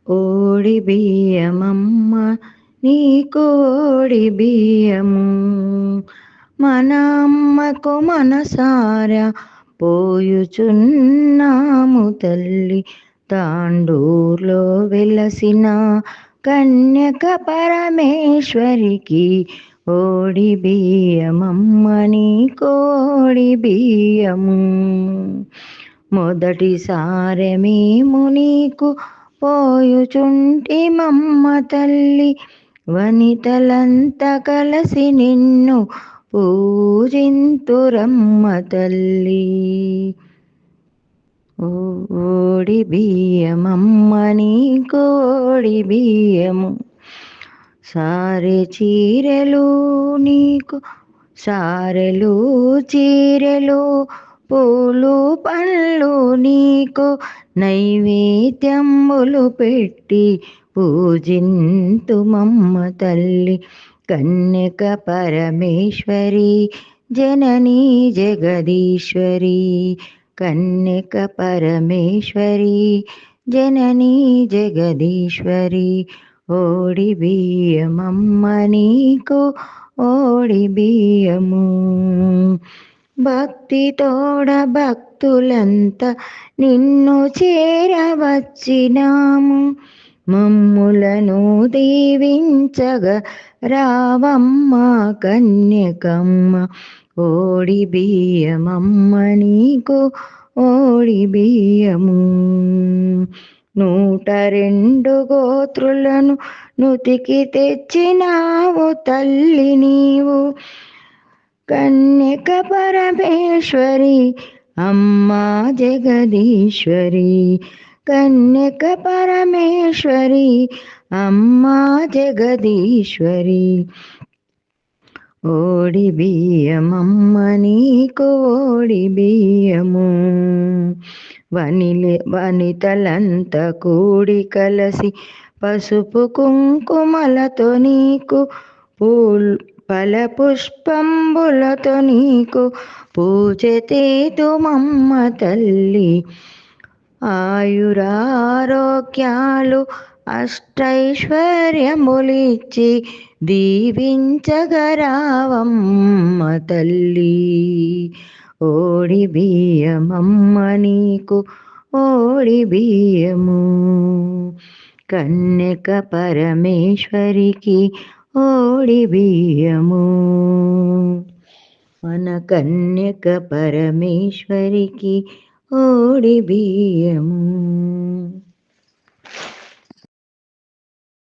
ఓడి బియ్యమమ్మ నీకు ఓడి బియ్యము, మన అమ్మకు మనసారా పోయుచున్నాము తల్లి. తాండూర్లో వెలసిన కన్యక పరమేశ్వరికి ఓడి బియ్యమమ్మ నీకోడి బియ్యము. మొదటిసారి మేము నీకు పోయుచుంటిమమ్మ తల్లి, వనితలంతా కలిసి నిన్ను పూజింతురమ్మ తల్లి. ఓడి బియ్యమమ్మ నీకు ఓడి బియ్యము, సారె చీరెలు నీకు సారెలు చీరెలు, పూలు పళ్ళు నీకు నైవేద్యములు పెట్టి పూజింతుమమ్మ తల్లి. కన్యక పరమేశ్వరి జననీ జగదీశ్వరి, కన్యక పరమేశ్వరి జననీ జగదీశ్వరి. ఓడి బియ్యమమ్మ నీకు ఓడి బియ్యము, భక్తితోడ భక్తులంతా నిన్ను చేరవచ్చినాము, మమ్ములను దీవించగా రావమ్మ కన్యకమ్మ. ఓడి బియ్యమమ్మ నీకు ఓడి బియ్యము, 102 గోత్రులను నుతికి తెచ్చినావు తల్లి నీవు, కన్యక పరమేశ్వరి అమ్మా జగదీశ్వరి, కన్యక పరమేశ్వరి అమ్మా జగదీశ్వరి. ఓడి బియ్యమమ్మ నీకు ఓడి బియ్యము, వనితలంతా కూడి కలసి పసుపు కుంకుమలతో నీకు ఫల పుష్పంబులతో నీకు పూజ చేతుమమ్మ తల్లి. ఆయురారోగ్యాలు అష్టైశ్వర్యములిచ్చి దీవించగరావమ్మ తల్లి. ఓడి బియ్యమమ్మ నీకు ఓడి బియ్యము, కన్యక పరమేశ్వరికి ఓడి బియ్యము, మన కన్యక పరమేశ్వరికి ఓడి బియ్యము.